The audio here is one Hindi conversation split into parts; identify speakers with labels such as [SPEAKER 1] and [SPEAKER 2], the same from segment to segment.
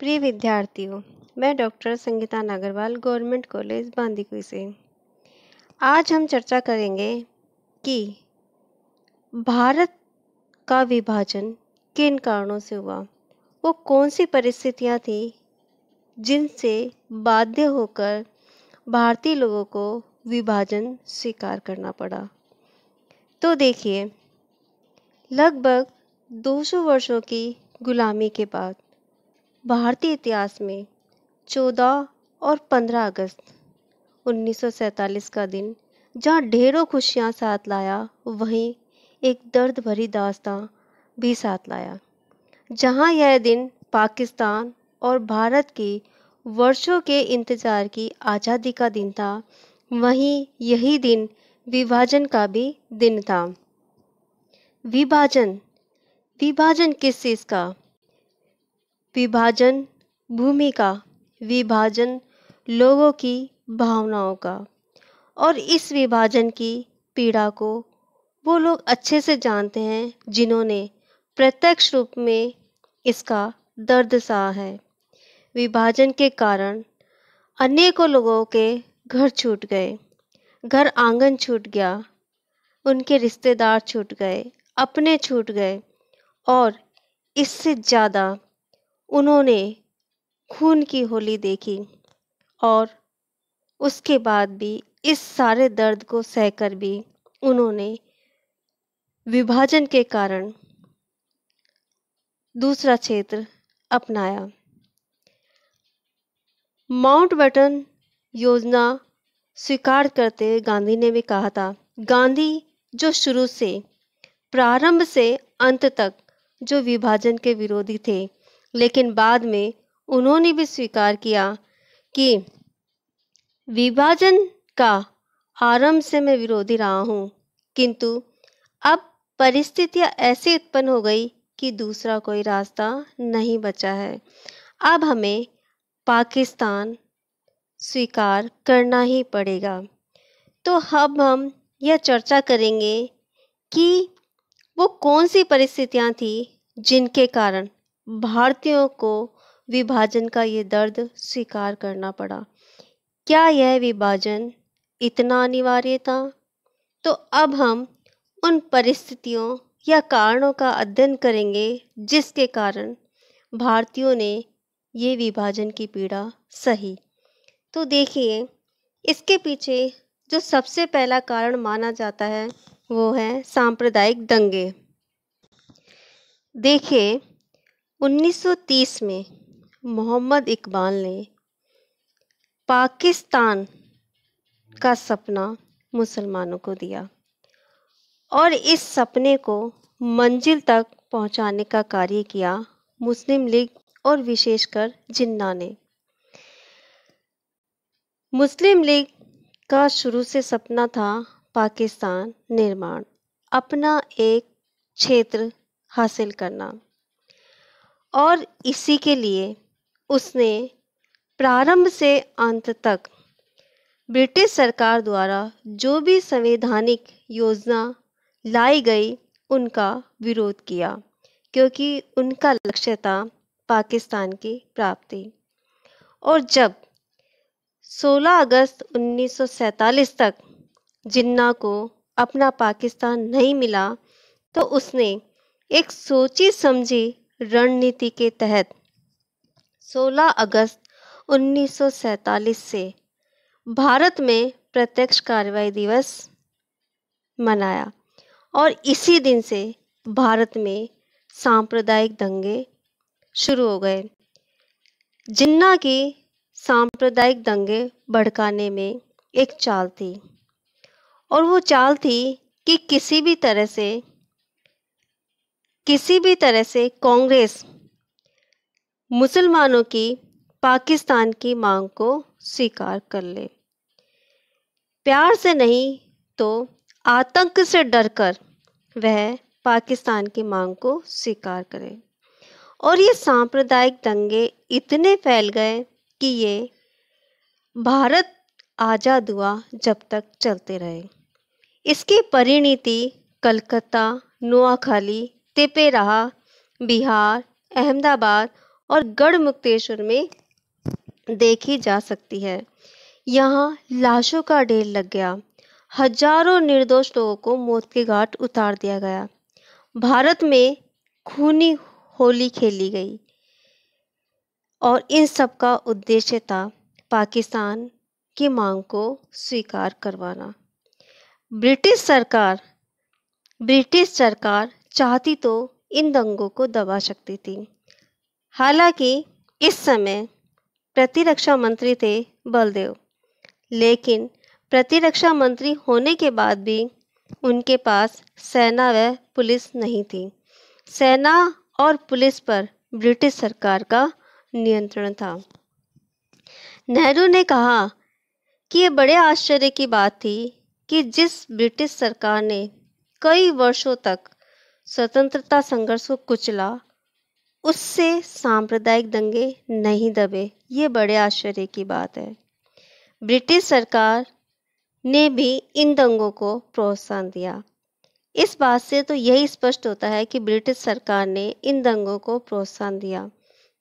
[SPEAKER 1] प्रिय विद्यार्थियों, मैं doctor Sangeeta Nagarwal government college Bandikui से। आज हम चर्चा करेंगे कि भारत का विभाजन किन कारणों से हुआ। वो कौन सी परिस्थितियां थी जिनसे बाध्य होकर भारतीय लोगों को विभाजन स्वीकार करना पड़ा। तो देखिए, लगभग 200 वर्षों की गुलामी के बाद भारतीय इतिहास में 14 और 15 अगस्त 1947 का दिन जहाँ ढेरों खुशियाँ साथ लाया, वहीं एक दर्द भरी दास्तां भी साथ लाया। जहाँ यह दिन पाकिस्तान और भारत की वर्षों के इंतजार की आज़ादी का दिन था, वहीं यही दिन विभाजन का भी दिन था। विभाजन विभाजन किस चीज़ का? विभाजन भूमि का, विभाजन लोगों की भावनाओं का। और इस विभाजन की पीड़ा को वो लोग अच्छे से जानते हैं जिन्होंने प्रत्यक्ष रूप में इसका दर्द सहा है। विभाजन के कारण अनेकों लोगों के घर छूट गए, घर आंगन छूट गया, उनके रिश्तेदार छूट गए, अपने छूट गए, और इससे ज़्यादा उन्होंने खून की होली देखी। और उसके बाद भी इस सारे दर्द को सहकर भी उन्होंने विभाजन के कारण दूसरा क्षेत्र अपनाया। माउंटबेटन योजना स्वीकार करते हुए गांधी ने भी कहा था, गांधी जो शुरू से प्रारंभ से अंत तक जो विभाजन के विरोधी थे, लेकिन बाद में उन्होंने भी स्वीकार किया कि विभाजन का आरंभ से मैं विरोधी रहा हूँ, किंतु अब परिस्थितियाँ ऐसी उत्पन्न हो गई कि दूसरा कोई रास्ता नहीं बचा है। अब हमें पाकिस्तान स्वीकार करना ही पड़ेगा। तो अब हम यह चर्चा करेंगे कि वो कौन सी परिस्थितियाँ थी जिनके कारण भारतीयों को विभाजन का ये दर्द स्वीकार करना पड़ा। क्या यह विभाजन इतना अनिवार्य था? तो अब हम उन परिस्थितियों या कारणों का अध्ययन करेंगे जिसके कारण भारतीयों ने ये विभाजन की पीड़ा सही। तो देखिए, इसके पीछे जो सबसे पहला कारण माना जाता है वो है सांप्रदायिक दंगे। देखिए, 1930 में मोहम्मद इकबाल ने पाकिस्तान का सपना मुसलमानों को दिया और इस सपने को मंजिल तक पहुंचाने का कार्य किया मुस्लिम लीग और विशेषकर जिन्ना ने। मुस्लिम लीग का शुरू से सपना था पाकिस्तान निर्माण, अपना एक क्षेत्र हासिल करना, और इसी के लिए उसने प्रारंभ से अंत तक ब्रिटिश सरकार द्वारा जो भी संवैधानिक योजना लाई गई उनका विरोध किया, क्योंकि उनका लक्ष्य था पाकिस्तान की प्राप्ति। और जब 16 अगस्त 1947 तक जिन्ना को अपना पाकिस्तान नहीं मिला, तो उसने एक सोची समझी रणनीति के तहत 16 अगस्त 1947 से भारत में प्रत्यक्ष कार्रवाई दिवस मनाया, और इसी दिन से भारत में सांप्रदायिक दंगे शुरू हो गए। जिन्ना की सांप्रदायिक दंगे भड़काने में एक चाल थी, और वो चाल थी कि किसी भी तरह से कांग्रेस मुसलमानों की पाकिस्तान की मांग को स्वीकार कर ले। प्यार से नहीं तो आतंक से डरकर वह पाकिस्तान की मांग को स्वीकार करे। और ये सांप्रदायिक दंगे इतने फैल गए कि ये भारत आज़ाद हुआ जब तक चलते रहे। इसकी परिणति कलकत्ता, नोआखाली, तेपेराहा, बिहार, अहमदाबाद और गढ़मुक्तेश्वर में देखी जा सकती है। यहाँ लाशों का ढेर लग गया, हजारों निर्दोष लोगों को मौत के घाट उतार दिया गया। भारत में खूनी होली खेली गई और इन सब का उद्देश्य था पाकिस्तान की मांग को स्वीकार करवाना। ब्रिटिश सरकार चाहती तो इन दंगों को दबा सकती थी। हालांकि इस समय प्रतिरक्षा मंत्री थे बलदेव, लेकिन प्रतिरक्षा मंत्री होने के बाद भी उनके पास सेना व पुलिस नहीं थी। सेना और पुलिस पर ब्रिटिश सरकार का नियंत्रण था। नेहरू ने कहा कि ये बड़े आश्चर्य की बात थी कि जिस ब्रिटिश सरकार ने कई वर्षों तक स्वतंत्रता संघर्ष को कुचला, उससे सांप्रदायिक दंगे नहीं दबे। ये बड़े आश्चर्य की बात है। ब्रिटिश सरकार ने भी इन दंगों को प्रोत्साहन दिया। इस बात से तो यही स्पष्ट होता है कि ब्रिटिश सरकार ने इन दंगों को प्रोत्साहन दिया,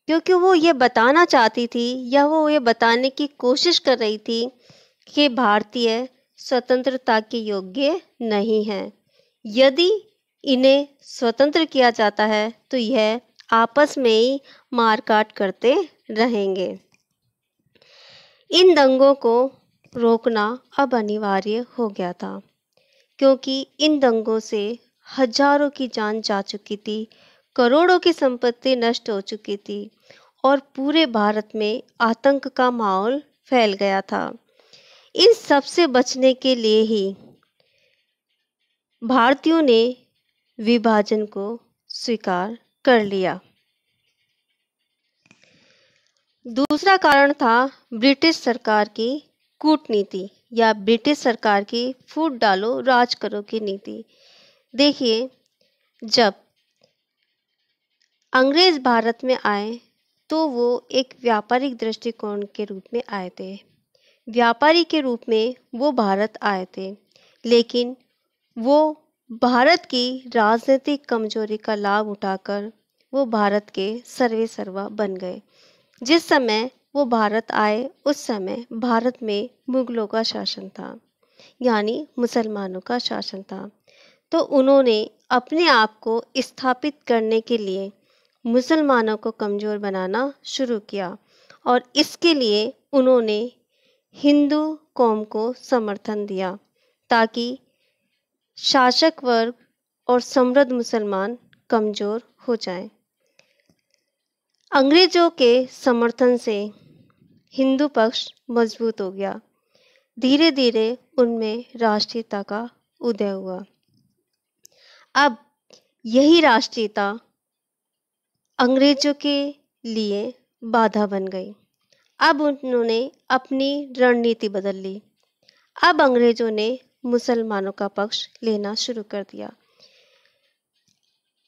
[SPEAKER 1] क्योंकि वो ये बताना चाहती थी या वो ये बताने की कोशिश कर रही थी कि भारतीय स्वतंत्रता के योग्य नहीं हैं। यदि इन्हें स्वतंत्र किया जाता है तो यह आपस में ही मारकाट करते रहेंगे। इन दंगों को रोकना अब अनिवार्य हो गया था, क्योंकि इन दंगों से हजारों की जान जा चुकी थी, करोड़ों की संपत्ति नष्ट हो चुकी थी और पूरे भारत में आतंक का माहौल फैल गया था। इन सब से बचने के लिए ही भारतीयों ने विभाजन को स्वीकार कर लिया। दूसरा कारण था ब्रिटिश सरकार की कूटनीति या ब्रिटिश सरकार की फूट डालो राज करो की नीति। देखिए, जब अंग्रेज भारत में आए तो वो एक व्यापारिक दृष्टिकोण के रूप में आए थे। व्यापारी के रूप में वो भारत आए थे, लेकिन वो भारत की राजनीतिक कमजोरी का लाभ उठाकर वो भारत के सर्वे सर्वा बन गए। जिस समय वो भारत आए उस समय भारत में मुगलों का शासन था, यानी मुसलमानों का शासन था। तो उन्होंने अपने आप को स्थापित करने के लिए मुसलमानों को कमज़ोर बनाना शुरू किया और इसके लिए उन्होंने हिंदू कौम को समर्थन दिया ताकि शासक वर्ग और समृद्ध मुसलमान कमज़ोर हो जाएं। अंग्रेजों के समर्थन से हिंदू पक्ष मजबूत हो गया। धीरे धीरे उनमें राष्ट्रीयता का उदय हुआ। अब यही राष्ट्रीयता अंग्रेजों के लिए बाधा बन गई। अब उन्होंने अपनी रणनीति बदल ली। अब अंग्रेजों ने मुसलमानों का पक्ष लेना शुरू कर दिया।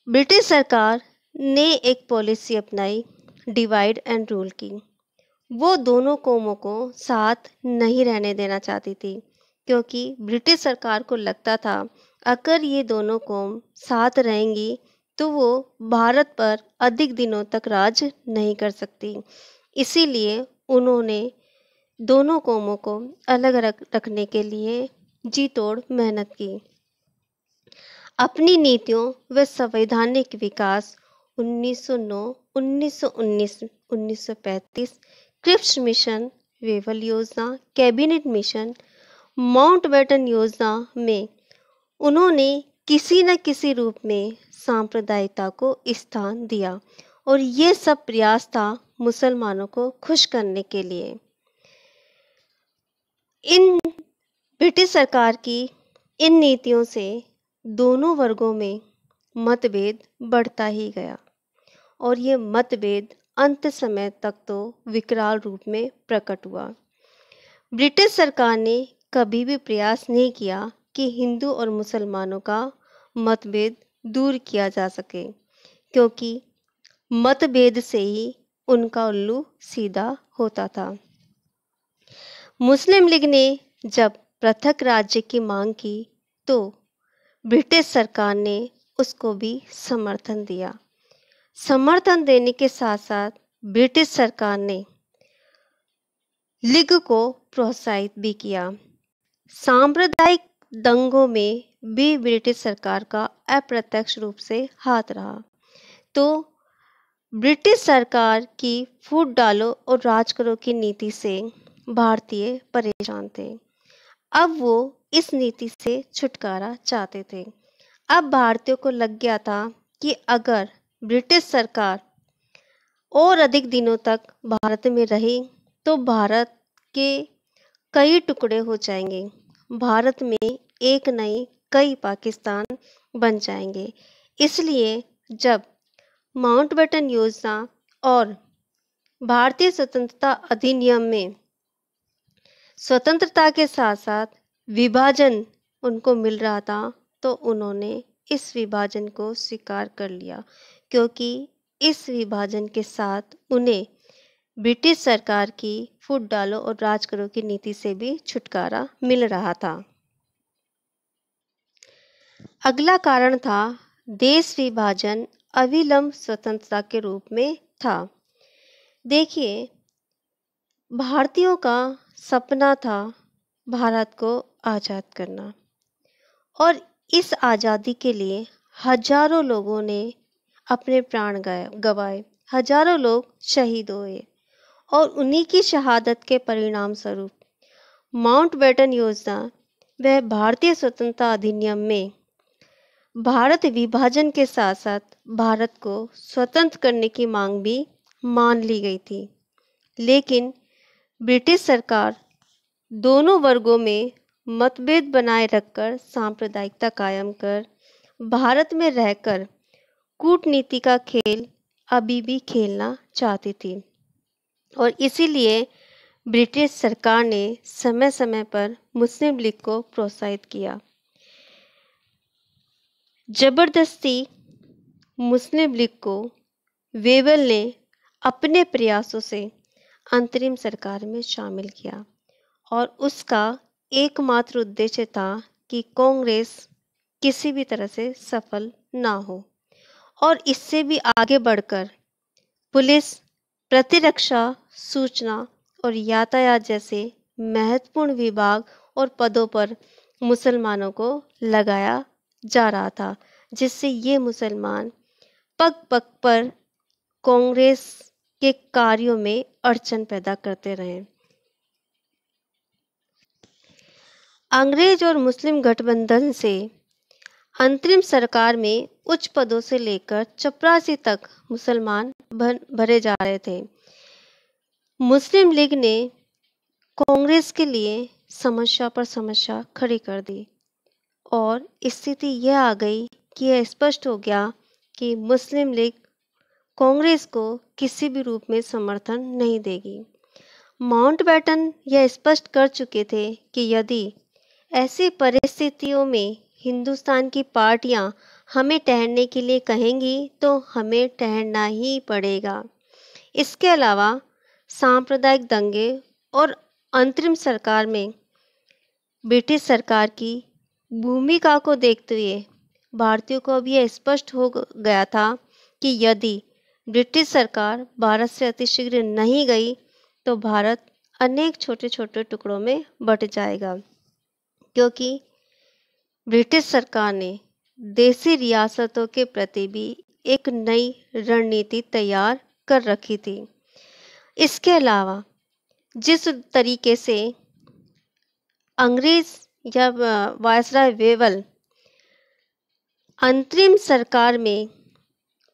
[SPEAKER 1] ब्रिटिश सरकार ने एक पॉलिसी अपनाई, डिवाइड एंड रूल की। वो दोनों कौमों को साथ नहीं रहने देना चाहती थी, क्योंकि ब्रिटिश सरकार को लगता था अगर ये दोनों कौम साथ रहेंगी तो वो भारत पर अधिक दिनों तक राज नहीं कर सकती। इसीलिए उन्होंने दोनों कौमों को अलग अलग रखने के लिए जी तोड़ मेहनत की। अपनी नीतियों व संवैधानिक विकास 1909, 1919, 1935, क्रिप्स मिशन, वेवल योजना, कैबिनेट मिशन, माउंटबेटन योजना में उन्होंने किसी न किसी रूप में सांप्रदायिकता को स्थान दिया और ये सब प्रयास था मुसलमानों को खुश करने के लिए। इन ब्रिटिश सरकार की इन नीतियों से दोनों वर्गों में मतभेद बढ़ता ही गया और ये मतभेद अंत समय तक तो विकराल रूप में प्रकट हुआ। ब्रिटिश सरकार ने कभी भी प्रयास नहीं किया कि हिंदू और मुसलमानों का मतभेद दूर किया जा सके, क्योंकि मतभेद से ही उनका उल्लू सीधा होता था। मुस्लिम लीग ने जब पृथक राज्य की मांग की तो ब्रिटिश सरकार ने उसको भी समर्थन दिया। समर्थन देने के साथ साथ ब्रिटिश सरकार ने लीग को प्रोत्साहित भी किया। सांप्रदायिक दंगों में भी ब्रिटिश सरकार का अप्रत्यक्ष रूप से हाथ रहा। तो ब्रिटिश सरकार की फूट डालो और राज करो की नीति से भारतीय परेशान थे। अब वो इस नीति से छुटकारा चाहते थे। अब भारतीयों को लग गया था कि अगर ब्रिटिश सरकार और अधिक दिनों तक भारत में रही तो भारत के कई टुकड़े हो जाएंगे। भारत में एक नहीं कई पाकिस्तान बन जाएंगे। इसलिए जब माउंटबेटन योजना और भारतीय स्वतंत्रता अधिनियम में स्वतंत्रता के साथ साथ विभाजन उनको मिल रहा था तो उन्होंने इस विभाजन को स्वीकार कर लिया, क्योंकि इस विभाजन के साथ उन्हें ब्रिटिश सरकार की फूट डालो और राज करो की नीति से भी छुटकारा मिल रहा था। अगला कारण था देश विभाजन अविलंब स्वतंत्रता के रूप में था। देखिए, भारतीयों का सपना था भारत को आज़ाद करना और इस आज़ादी के लिए हजारों लोगों ने अपने प्राण गंवाए, हजारों लोग शहीद हुए और उन्हीं की शहादत के परिणाम स्वरूप माउंटबेटन योजना व भारतीय स्वतंत्रता अधिनियम में भारत विभाजन के साथ साथ भारत को स्वतंत्र करने की मांग भी मान ली गई थी। लेकिन ब्रिटिश सरकार दोनों वर्गों में मतभेद बनाए रखकर सांप्रदायिकता कायम कर भारत में रहकर कूटनीति का खेल अभी भी खेलना चाहती थी और इसीलिए ब्रिटिश सरकार ने समय समय पर मुस्लिम लीग को प्रोत्साहित किया। जबरदस्ती मुस्लिम लीग को वेवल ने अपने प्रयासों से अंतरिम सरकार में शामिल किया और उसका एकमात्र उद्देश्य था कि कांग्रेस किसी भी तरह से सफल ना हो और इससे भी आगे बढ़कर पुलिस, प्रतिरक्षा, सूचना और यातायात जैसे महत्वपूर्ण विभाग और पदों पर मुसलमानों को लगाया जा रहा था, जिससे ये मुसलमान पग पग पर कांग्रेस के कार्यों में अड़चन पैदा करते रहे। अंग्रेज और मुस्लिम गठबंधन से अंतरिम सरकार में उच्च पदों से लेकर चपरासी तक मुसलमान भरे जा रहे थे। मुस्लिम लीग ने कांग्रेस के लिए समस्या पर समस्या खड़ी कर दी और स्थिति यह आ गई कि यह स्पष्ट हो गया कि मुस्लिम लीग कांग्रेस को किसी भी रूप में समर्थन नहीं देगी। माउंटबेटन यह स्पष्ट कर चुके थे कि यदि ऐसी परिस्थितियों में हिंदुस्तान की पार्टियां हमें ठहरने के लिए कहेंगी तो हमें ठहरना ही पड़ेगा। इसके अलावा सांप्रदायिक दंगे और अंतरिम सरकार में ब्रिटिश सरकार की भूमिका को देखते हुए भारतीयों को अब यह स्पष्ट हो गया था कि यदि ब्रिटिश सरकार भारत से अतिशीघ्र नहीं गई तो भारत अनेक छोटे छोटे टुकड़ों में बंट जाएगा, क्योंकि ब्रिटिश सरकार ने देसी रियासतों के प्रति भी एक नई रणनीति तैयार कर रखी थी। इसके अलावा जिस तरीके से अंग्रेज या वायसराय वेवल अंतरिम सरकार में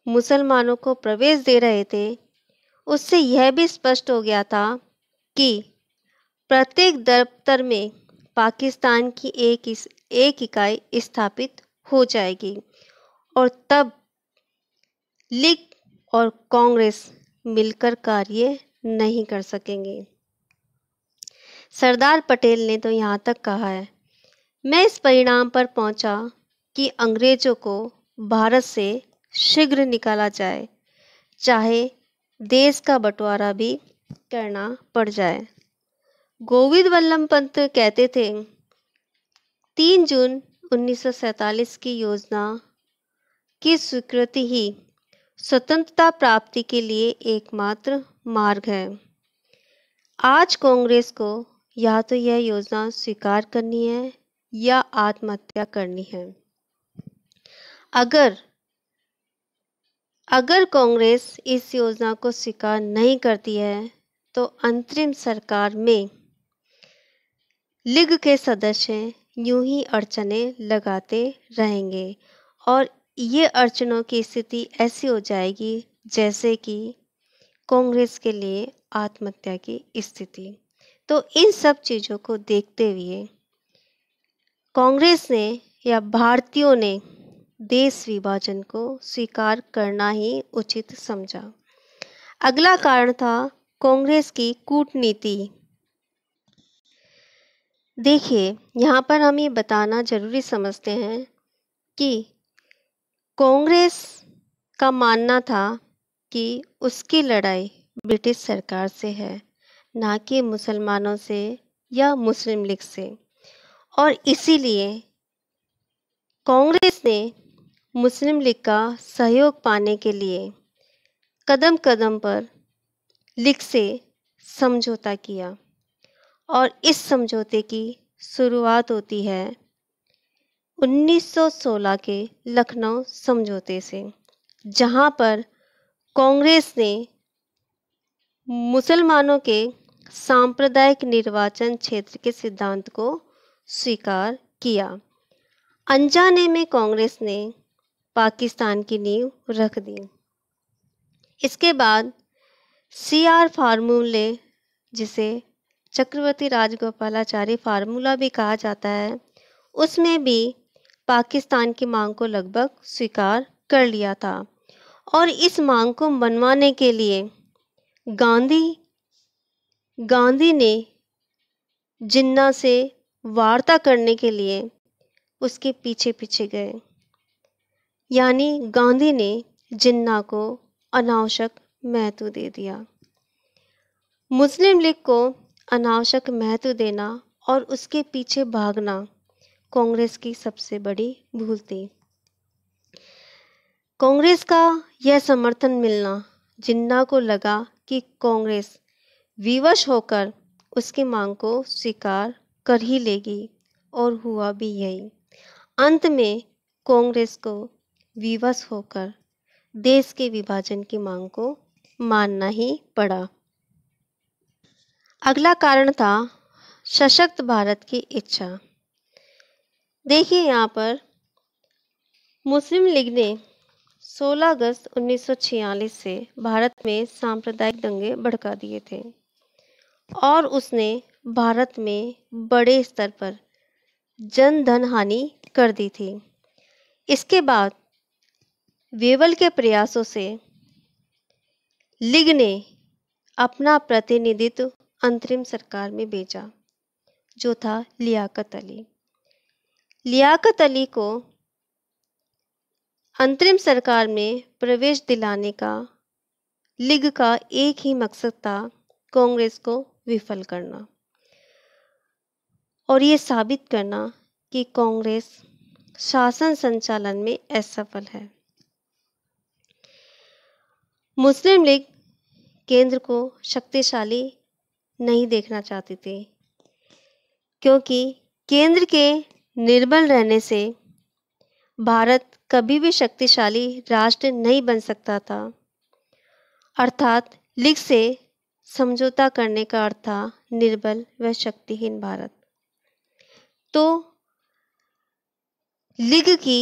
[SPEAKER 1] मुसलमानों को प्रवेश दे रहे थे, उससे यह भी स्पष्ट हो गया था कि प्रत्येक दफ्तर में पाकिस्तान की एक इकाई स्थापित हो जाएगी और तब लीग और कांग्रेस मिलकर कार्य नहीं कर सकेंगे। सरदार पटेल ने तो यहाँ तक कहा है, मैं इस परिणाम पर पहुंचा कि अंग्रेजों को भारत से शीघ्र निकाला जाए, चाहे देश का बंटवारा भी करना पड़ जाए। गोविंद वल्लभ पंत कहते थे, 3 जून 1947 की योजना की स्वीकृति ही स्वतंत्रता प्राप्ति के लिए एकमात्र मार्ग है। आज कांग्रेस को या तो यह योजना स्वीकार करनी है या आत्महत्या करनी है। अगर अगर कांग्रेस इस योजना को स्वीकार नहीं करती है तो अंतरिम सरकार में लीग के सदस्य यूं ही अड़चनें लगाते रहेंगे और ये अड़चनों की स्थिति ऐसी हो जाएगी जैसे कि कांग्रेस के लिए आत्महत्या की स्थिति। तो इन सब चीज़ों को देखते हुए कांग्रेस ने या भारतीयों ने देश विभाजन को स्वीकार करना ही उचित समझा। अगला कारण था कांग्रेस की कूटनीति। देखिए, यहाँ पर हम ये बताना जरूरी समझते हैं कि कांग्रेस का मानना था कि उसकी लड़ाई ब्रिटिश सरकार से है, ना कि मुसलमानों से या मुस्लिम लीग से, और इसीलिए कांग्रेस ने मुस्लिम लीग का सहयोग पाने के लिए कदम कदम पर लीग से समझौता किया और इस समझौते की शुरुआत होती है 1916 के लखनऊ समझौते से, जहां पर कांग्रेस ने मुसलमानों के सांप्रदायिक निर्वाचन क्षेत्र के सिद्धांत को स्वीकार किया। अनजाने में कांग्रेस ने पाकिस्तान की नींव रख दी। इसके बाद CR फार्मूले, जिसे चक्रवर्ती राजगोपालाचारी फार्मूला भी कहा जाता है, उसमें भी पाकिस्तान की मांग को लगभग स्वीकार कर लिया था और इस मांग को मनवाने के लिए गांधी ने जिन्ना से वार्ता करने के लिए उसके पीछे पीछे गए। यानी गांधी ने जिन्ना को अनावश्यक महत्व दे दिया। मुस्लिम लीग को अनावश्यक महत्व देना और उसके पीछे भागना कांग्रेस की सबसे बड़ी भूल थी। कांग्रेस का यह समर्थन मिलना, जिन्ना को लगा कि कांग्रेस विवश होकर उसकी मांग को स्वीकार कर ही लेगी और हुआ भी यही। अंत में कांग्रेस को विवश होकर देश के विभाजन की मांग को मानना ही पड़ा। अगला कारण था सशक्त भारत की इच्छा। देखिए, यहाँ पर मुस्लिम लीग ने 16 अगस्त 1946 से भारत में सांप्रदायिक दंगे भड़का दिए थे और उसने भारत में बड़े स्तर पर जनधन हानि कर दी थी। इसके बाद वेवल के प्रयासों से लीग ने अपना प्रतिनिधित्व अंतरिम सरकार में भेजा, जो था लियाकत अली। लियाकत अली को अंतरिम सरकार में प्रवेश दिलाने का लीग का एक ही मकसद था, कांग्रेस को विफल करना और ये साबित करना कि कांग्रेस शासन संचालन में असफल है। मुस्लिम लीग केंद्र को शक्तिशाली नहीं देखना चाहती थी, क्योंकि केंद्र के निर्बल रहने से भारत कभी भी शक्तिशाली राष्ट्र नहीं बन सकता था। अर्थात लीग से समझौता करने का अर्थ था निर्बल व शक्तिहीन भारत। तो लीग की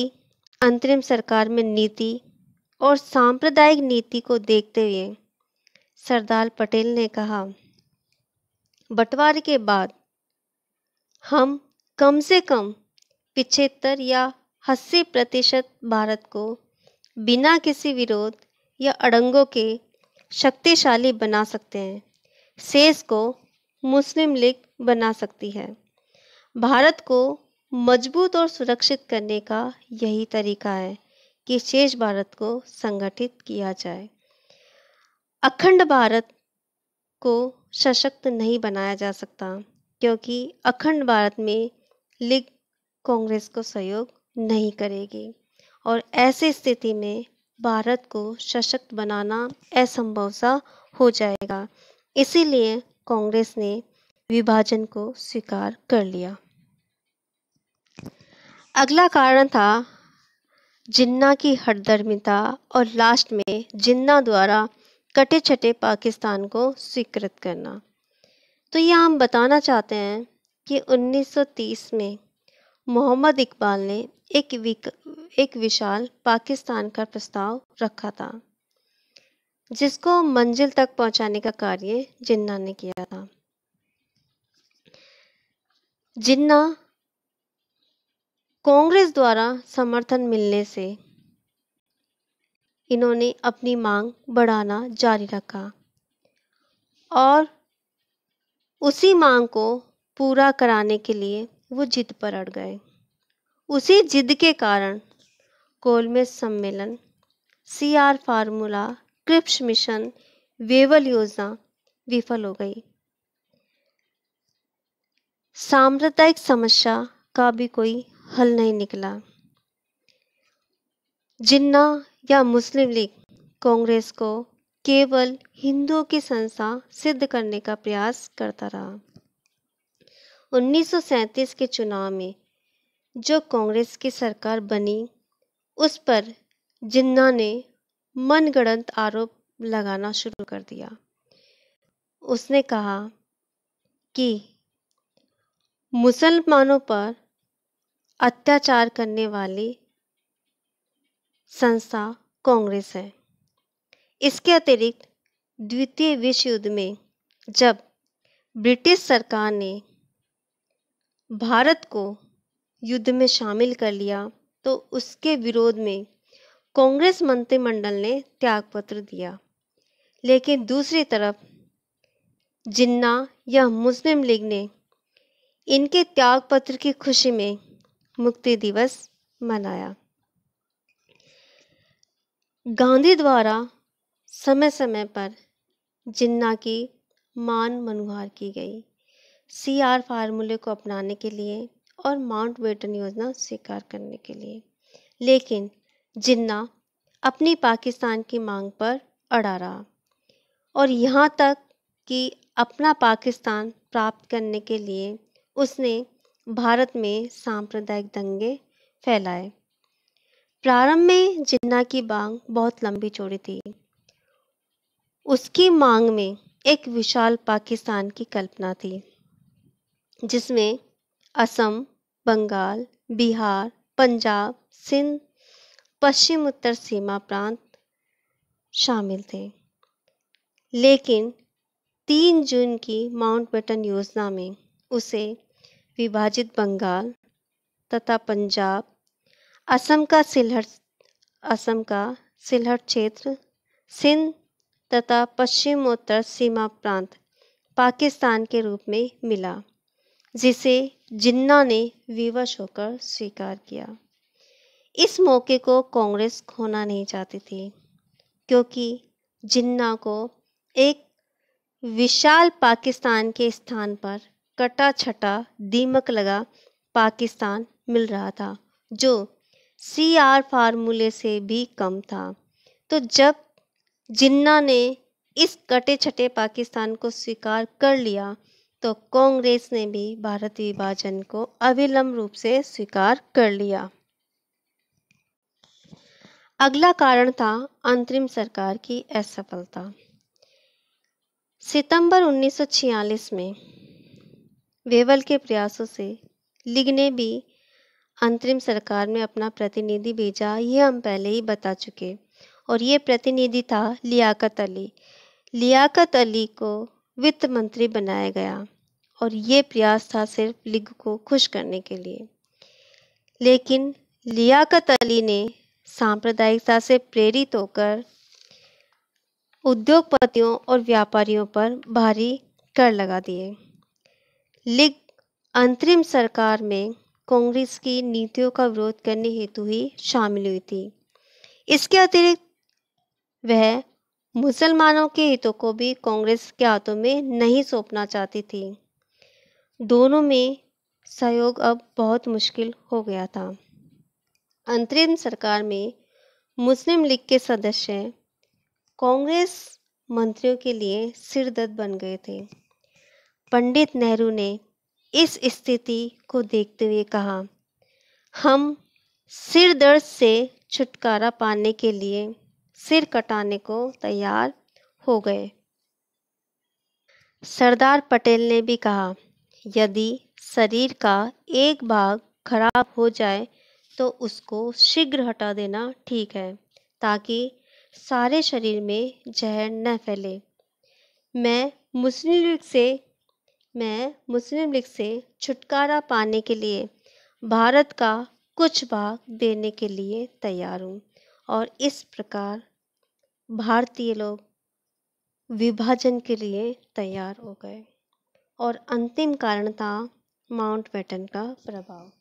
[SPEAKER 1] अंतरिम सरकार में नीति और सांप्रदायिक नीति को देखते हुए सरदार पटेल ने कहा, बंटवारे के बाद हम कम से कम 75 या 80% भारत को बिना किसी विरोध या अड़ंगों के शक्तिशाली बना सकते हैं। शेष को मुस्लिम लीग बना सकती है। भारत को मजबूत और सुरक्षित करने का यही तरीका है कि शेष भारत को संगठित किया जाए। अखंड भारत को सशक्त नहीं बनाया जा सकता, क्योंकि अखंड भारत में लीग कांग्रेस को सहयोग नहीं करेगी और ऐसी स्थिति में भारत को सशक्त बनाना असंभव सा हो जाएगा। इसीलिए कांग्रेस ने विभाजन को स्वीकार कर लिया। अगला कारण था जिन्ना की हठधर्मिता और लास्ट में जिन्ना द्वारा कटे छटे पाकिस्तान को स्वीकृत करना। तो यह हम बताना चाहते हैं कि 1930 में मोहम्मद इकबाल ने एक विशाल पाकिस्तान का प्रस्ताव रखा था, जिसको मंजिल तक पहुंचाने का कार्य जिन्ना ने किया था। जिन्ना कांग्रेस द्वारा समर्थन मिलने से इन्होंने अपनी मांग बढ़ाना जारी रखा और उसी मांग को पूरा कराने के लिए वो जिद पर अड़ गए। उसी जिद के कारण गोलमेज सम्मेलन, CR formula, Cripps mission, Wavell योजना विफल हो गई। सांप्रदायिक समस्या का भी कोई हल नहीं निकला। जिन्ना या मुस्लिम लीग कांग्रेस को केवल हिंदुओं की संस्था सिद्ध करने का प्रयास करता रहा। 1937 के चुनाव में जो कांग्रेस की सरकार बनी, उस पर जिन्ना ने मनगढ़ंत आरोप लगाना शुरू कर दिया। उसने कहा कि मुसलमानों पर अत्याचार करने वाली संस्था कांग्रेस है। इसके अतिरिक्त द्वितीय विश्व युद्ध में जब ब्रिटिश सरकार ने भारत को युद्ध में शामिल कर लिया, तो उसके विरोध में कांग्रेस मंत्रिमंडल ने त्यागपत्र दिया। लेकिन दूसरी तरफ जिन्ना या मुस्लिम लीग ने इनके त्यागपत्र की खुशी में मुक्ति दिवस मनाया। गांधी द्वारा समय समय पर जिन्ना की मान मनुहार की गई, CR फार्मूले को अपनाने के लिए और माउंटबेटन योजना स्वीकार करने के लिए। लेकिन जिन्ना अपनी पाकिस्तान की मांग पर अड़ा रहा और यहाँ तक कि अपना पाकिस्तान प्राप्त करने के लिए उसने भारत में सांप्रदायिक दंगे फैलाए। प्रारंभ में जिन्ना की मांग बहुत लंबी चौड़ी थी। उसकी मांग में एक विशाल पाकिस्तान की कल्पना थी, जिसमें असम, बंगाल, बिहार, पंजाब, सिंध, पश्चिम उत्तर सीमा प्रांत शामिल थे। लेकिन 3 जून की माउंटबेटन योजना में उसे विभाजित बंगाल तथा पंजाब, असम का सिलहट क्षेत्र, सिंध तथा पश्चिमोत्तर सीमा प्रांत पाकिस्तान के रूप में मिला, जिसे जिन्ना ने विवश होकर स्वीकार किया। इस मौके को कांग्रेस खोना नहीं चाहती थी, क्योंकि जिन्ना को एक विशाल पाकिस्तान के स्थान पर कटा छटा दीमक लगा पाकिस्तान मिल रहा था, जो CR फार्मूले से भी कम था। तो जब जिन्ना ने इस कटे छटे पाकिस्तान को स्वीकार कर लिया, तो कांग्रेस ने भी भारत विभाजन को अविलंब रूप से स्वीकार कर लिया। अगला कारण था अंतरिम सरकार की असफलता। सितंबर 1946 में वेवल के प्रयासों से लीग ने भी अंतरिम सरकार में अपना प्रतिनिधि भेजा। ये हम पहले ही बता चुके। और ये प्रतिनिधि था लियाकत अली। लियाकत अली को वित्त मंत्री बनाया गया और ये प्रयास था सिर्फ लीग को खुश करने के लिए। लेकिन लियाकत अली ने सांप्रदायिकता से प्रेरित होकर उद्योगपतियों और व्यापारियों पर भारी कर लगा दिए। लीग अंतरिम सरकार में कांग्रेस की नीतियों का विरोध करने हेतु ही शामिल हुई थी। इसके अतिरिक्त वह मुसलमानों के हितों को भी कांग्रेस के हाथों में नहीं सौंपना चाहती थी। दोनों में सहयोग अब बहुत मुश्किल हो गया था। अंतरिम सरकार में मुस्लिम लीग के सदस्य कांग्रेस मंत्रियों के लिए सिरदर्द बन गए थे। पंडित नेहरू ने इस स्थिति को देखते हुए कहा, हम सिर दर्द से छुटकारा पाने के लिए सिर कटाने को तैयार हो गए। सरदार पटेल ने भी कहा, यदि शरीर का एक भाग खराब हो जाए तो उसको शीघ्र हटा देना ठीक है, ताकि सारे शरीर में जहर न फैले। मैं मुस्लिम लीग से छुटकारा पाने के लिए भारत का कुछ भाग देने के लिए तैयार हूँ। और इस प्रकार भारतीय लोग विभाजन के लिए तैयार हो गए। और अंतिम कारण था माउंटबेटन का प्रभाव।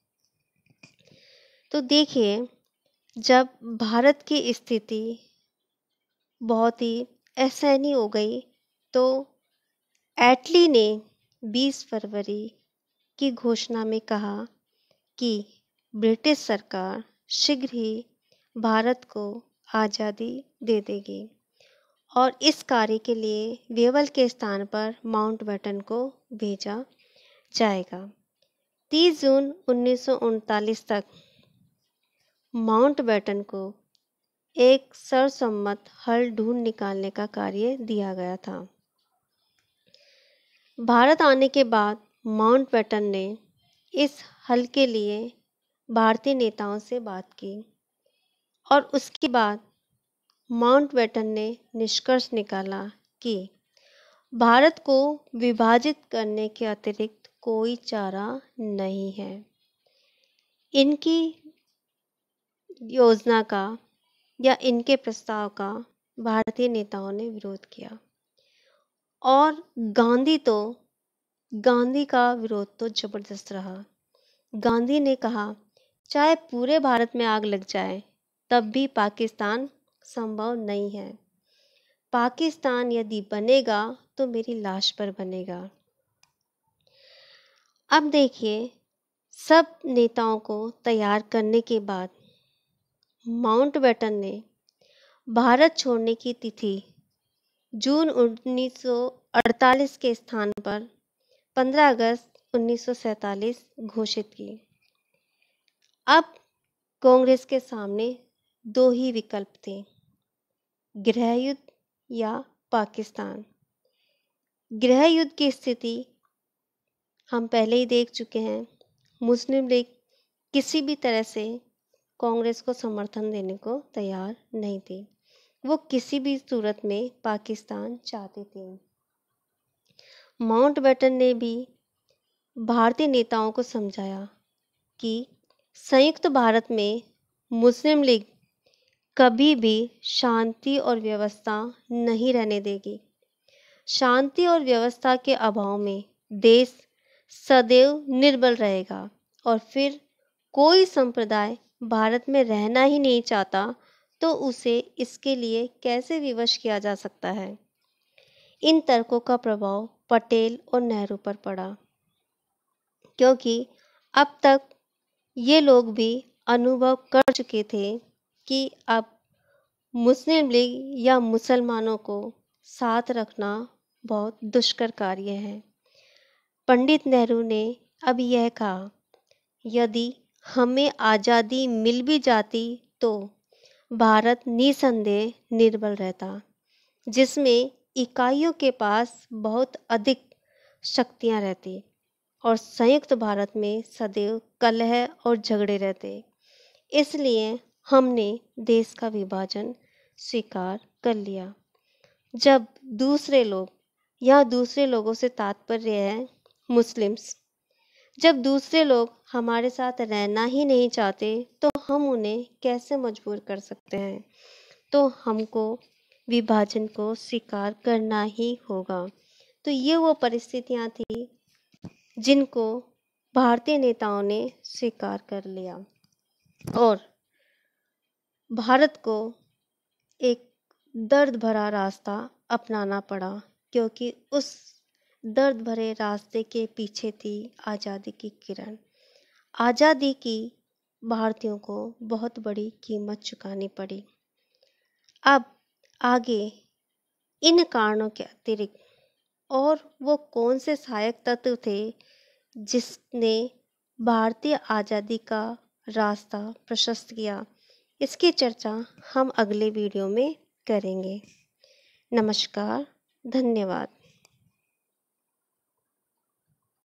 [SPEAKER 1] तो देखिए, जब भारत की स्थिति बहुत ही असहनीय हो गई तो एटली ने 20 फरवरी की घोषणा में कहा कि ब्रिटिश सरकार शीघ्र ही भारत को आज़ादी दे देगी और इस कार्य के लिए वेवल के स्थान पर माउंटबेटन को भेजा जाएगा। 30 जून 1939 तक माउंटबेटन को एक सर्वसम्मत हल ढूंढ निकालने का कार्य दिया गया था। भारत आने के बाद माउंटबेटन ने इस हल के लिए भारतीय नेताओं से बात की और उसके बाद माउंटबेटन ने निष्कर्ष निकाला कि भारत को विभाजित करने के अतिरिक्त कोई चारा नहीं है। इनकी योजना का या इनके प्रस्ताव का भारतीय नेताओं ने विरोध किया और गांधी का विरोध तो जबरदस्त रहा। गांधी ने कहा, चाहे पूरे भारत में आग लग जाए तब भी पाकिस्तान संभव नहीं है। पाकिस्तान यदि बनेगा तो मेरी लाश पर बनेगा। अब देखिए, सब नेताओं को तैयार करने के बाद माउंटबेटन ने भारत छोड़ने की तिथि जून 1948 के स्थान पर 15 अगस्त 1947 घोषित की। अब कांग्रेस के सामने दो ही विकल्प थे, गृह युद्ध या पाकिस्तान। गृह युद्ध की स्थिति हम पहले ही देख चुके हैं। मुस्लिम लीग किसी भी तरह से कांग्रेस को समर्थन देने को तैयार नहीं थी। वो किसी भी सूरत में पाकिस्तान चाहते थे। माउंटबेटन ने भी भारतीय नेताओं को समझाया कि संयुक्त भारत में मुस्लिम लीग कभी भी शांति और व्यवस्था नहीं रहने देगी। शांति और व्यवस्था के अभाव में देश सदैव निर्बल रहेगा और फिर कोई संप्रदाय भारत में रहना ही नहीं चाहता तो उसे इसके लिए कैसे विवश किया जा सकता है। इन तर्कों का प्रभाव पटेल और नेहरू पर पड़ा, क्योंकि अब तक ये लोग भी अनुभव कर चुके थे कि अब मुस्लिम लीग या मुसलमानों को साथ रखना बहुत दुष्कर कार्य है। पंडित नेहरू ने अब यह कहा, यदि हमें आज़ादी मिल भी जाती तो भारत निसंदेह निर्बल रहता, जिसमें इकाइयों के पास बहुत अधिक शक्तियां रहती और संयुक्त भारत में सदैव कलह और झगड़े रहते। इसलिए हमने देश का विभाजन स्वीकार कर लिया। जब दूसरे लोग या दूसरे लोगों से तात्पर्य है मुस्लिम्स, जब दूसरे लोग हमारे साथ रहना ही नहीं चाहते तो हम उन्हें कैसे मजबूर कर सकते हैं। तो हमको विभाजन को स्वीकार करना ही होगा। तो ये वो परिस्थितियां थी जिनको भारतीय नेताओं ने स्वीकार कर लिया और भारत को एक दर्द भरा रास्ता अपनाना पड़ा, क्योंकि उस दर्द भरे रास्ते के पीछे थी आज़ादी की किरण। आज़ादी की भारतीयों को बहुत बड़ी कीमत चुकानी पड़ी। अब आगे इन कारणों के अतिरिक्त और वो कौन से सहायक तत्व थे जिसने भारतीय आज़ादी का रास्ता प्रशस्त किया, इसकी चर्चा हम अगले वीडियो में करेंगे। नमस्कार, धन्यवाद।